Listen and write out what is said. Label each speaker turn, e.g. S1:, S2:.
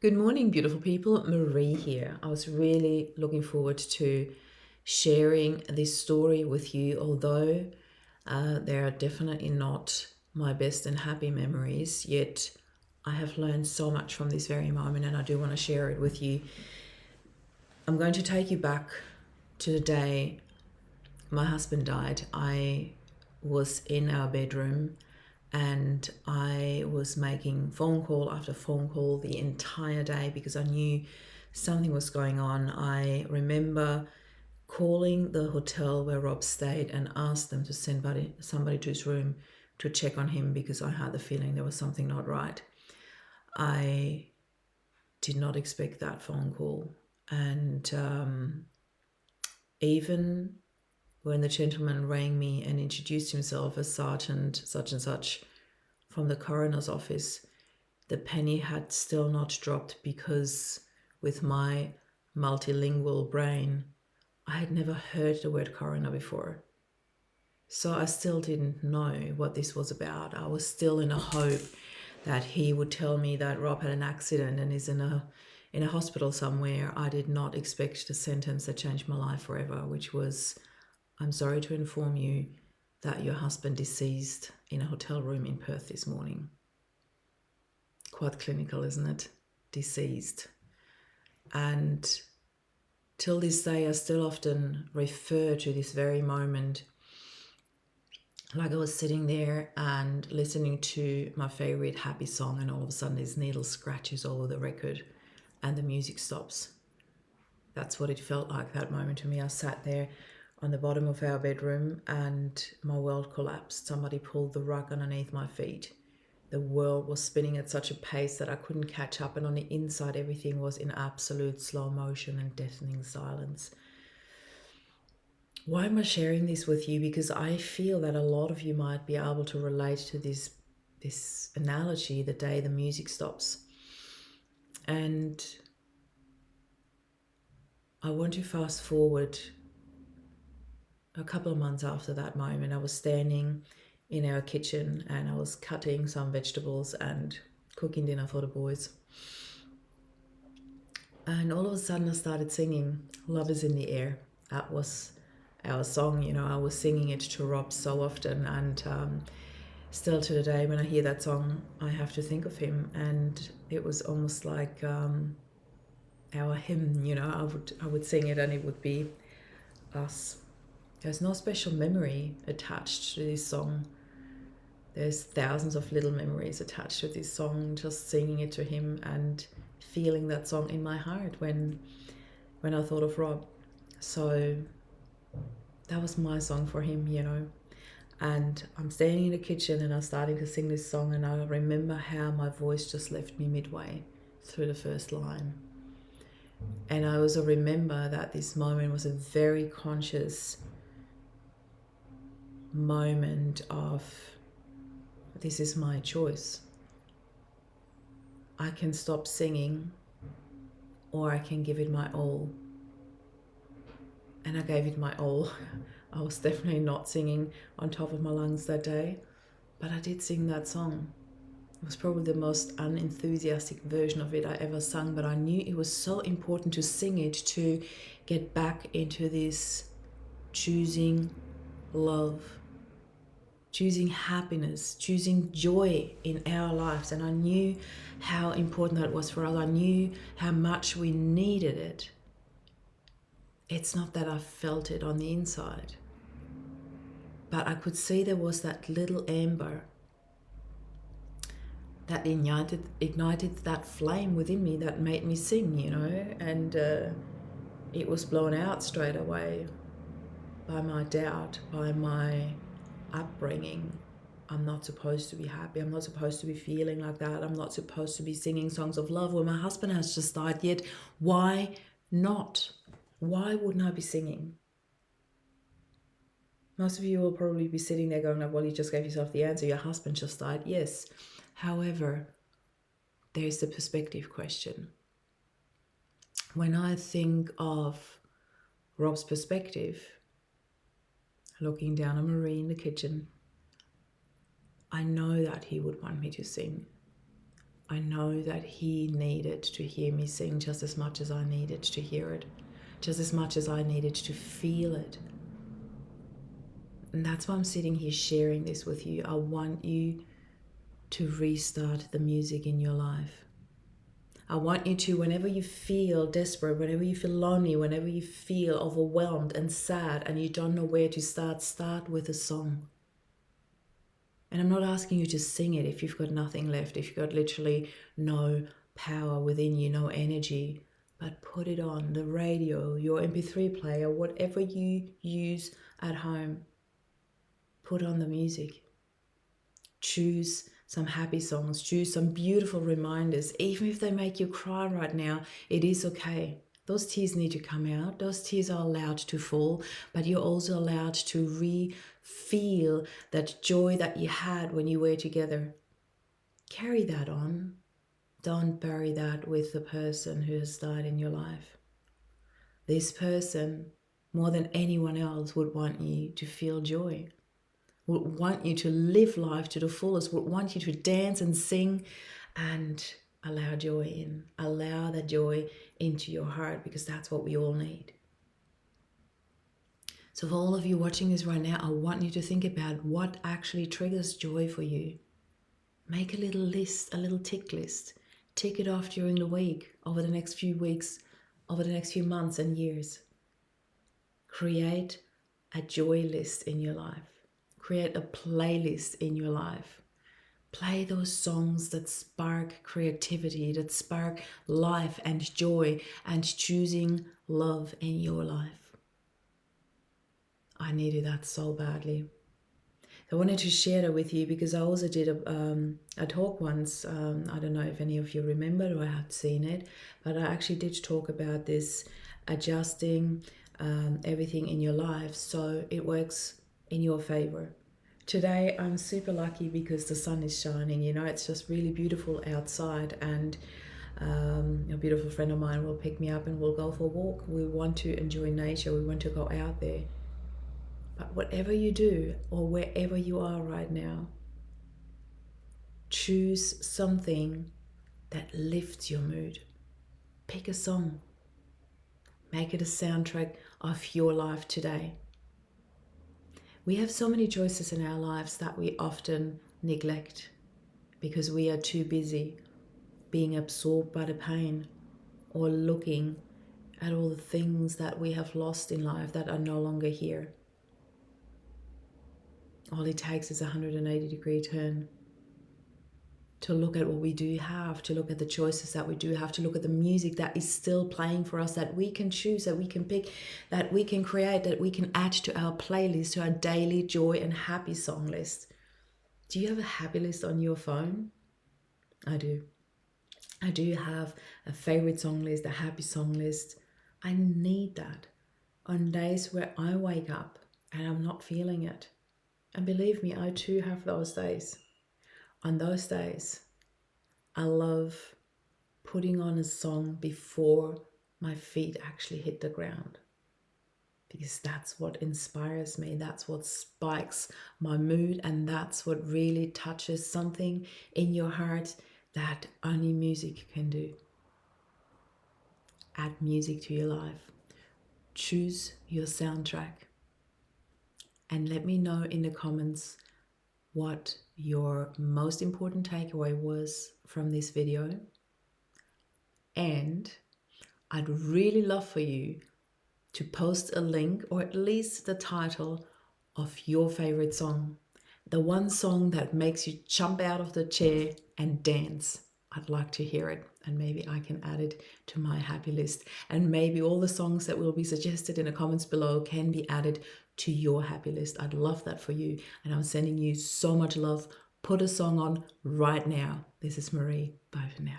S1: Good morning, beautiful people. Marie here. I was really looking forward to sharing this story with you, although they are definitely not my best and happy memories, yet I have learned so much from this very moment and I do want to share it with you. I'm going to take you back to the day my husband died. I was in our bedroom and I was making phone call after phone call the entire day because I knew something was going on. I remember calling the hotel where Rob stayed and asked them to send somebody to his room to check on him because I had the feeling there was something not right. I did not expect that phone call. And even when the gentleman rang me and introduced himself as Sergeant such and such from the coroner's office, the penny had still not dropped because with my multilingual brain, I had never heard the word coroner before. So I still didn't know what this was about. I was still in a hope that he would tell me that Rob had an accident and is in a hospital somewhere. I did not expect the sentence that changed my life forever, which was, I'm sorry to inform you that your husband deceased in a hotel room in Perth this morning. Quite clinical, isn't it? Deceased. And till this day, I still often refer to this very moment. Like I was sitting there and listening to my favorite happy song, and all of a sudden, this needle scratches all over the record and the music stops. That's what it felt like that moment to me. I sat there on the bottom of our bedroom and my world collapsed. Somebody pulled the rug underneath my feet. The world was spinning at such a pace that I couldn't catch up, and on the inside, everything was in absolute slow motion and deafening silence. Why am I sharing this with you? Because I feel that a lot of you might be able to relate to this analogy, the day the music stops. And I want to fast forward a couple of months after that moment. I was standing in our kitchen and I was cutting some vegetables and cooking dinner for the boys. And all of a sudden I started singing Love is in the Air. That was our song. I was singing it to Rob so often, and still to the day when I hear that song, I have to think of him. And it was almost like our hymn. I would sing it and it would be us. There's no special memory attached to this song. There's thousands of little memories attached to this song, just singing it to him and feeling that song in my heart when I thought of Rob. So that was my song for him. And I'm standing in the kitchen and I'm starting to sing this song, and I remember how my voice just left me midway through the first line. And I also remember that this moment was a very conscious moment of, this is my choice. I can stop singing or I can give it my all. And I gave it my all. I was definitely not singing on top of my lungs that day, but I did sing that song. It was probably the most unenthusiastic version of it I ever sung, but I knew it was so important to sing it to get back into this choosing love, choosing happiness, choosing joy in our lives. And I knew how important that was for us. I knew how much we needed it. It's not that I felt it on the inside, but I could see there was that little ember that ignited that flame within me that made me sing, and it was blown out straight away by my doubt, by my upbringing. I'm not supposed to be happy. I'm not supposed to be feeling like that. I'm not supposed to be singing songs of love when my husband has just died. Yet, why not? Why wouldn't I be singing? Most of you will probably be sitting there going, well, you just gave yourself the answer. Your husband just died. Yes. However, there's the perspective question. When I think of Rob's perspective, looking down on Marie in the kitchen, I know that he would want me to sing. I know that he needed to hear me sing just as much as I needed to hear it, just as much as I needed to feel it. And that's why I'm sitting here sharing this with you. I want you to restart the music in your life. I want you to, whenever you feel desperate, whenever you feel lonely, whenever you feel overwhelmed and sad and you don't know where to start with a song. And I'm not asking you to sing it if you've got nothing left, if you've got literally no power within you, no energy, but put it on the radio, your MP3 player, whatever you use at home. Put on the music. Choose some happy songs, choose some beautiful reminders. Even if they make you cry right now, it is okay. Those tears need to come out. Those tears are allowed to fall, but you're also allowed to feel that joy that you had when you were together. Carry that on. Don't bury that with the person who has died in your life. This person, more than anyone else, would want you to feel joy, would want you to live life to the fullest, would want you to dance and sing and allow joy in. Allow that joy into your heart, because that's what we all need. So for all of you watching this right now, I want you to think about what actually triggers joy for you. Make a little list, a little tick list. Tick it off during the week, over the next few weeks, over the next few months and years. Create a joy list in your life. Create a playlist in your life. Play those songs that spark creativity, that spark life and joy and choosing love in your life. I needed that so badly. I wanted to share that with you because I also did a talk once. I don't know if any of you remember or have seen it, but I actually did talk about this adjusting everything in your life so it works in your favor. Today I'm super lucky because the sun is shining, it's just really beautiful outside, and a beautiful friend of mine will pick me up and we'll go for a walk. We want to enjoy nature, we want to go out there. But whatever you do or wherever you are right now, choose something that lifts your mood. Pick a song. Make it a soundtrack of your life today. We have so many choices in our lives that we often neglect because we are too busy being absorbed by the pain or looking at all the things that we have lost in life that are no longer here. All it takes is a 180-degree turn to look at what we do have, to look at the choices that we do have, to look at the music that is still playing for us, that we can choose, that we can pick, that we can create, that we can add to our playlist, to our daily joy and happy song list. Do you have a happy list on your phone? I do. I do have a favorite song list, a happy song list. I need that on days where I wake up and I'm not feeling it. And believe me, I too have those days. On those days, I love putting on a song before my feet actually hit the ground, because that's what inspires me, that's what spikes my mood, and that's what really touches something in your heart that only music can do. Add music to your life. Choose your soundtrack. And let me know in the comments what your most important takeaway was from this video. And I'd really love for you to post a link, or at least the title of your favorite song. The one song that makes you jump out of the chair and dance. I'd like to hear it, and maybe I can add it to my happy list. And maybe all the songs that will be suggested in the comments below can be added to your happy list. I'd love that for you, and I'm sending you so much love. Put a song on right now. This is Marie. Bye for now.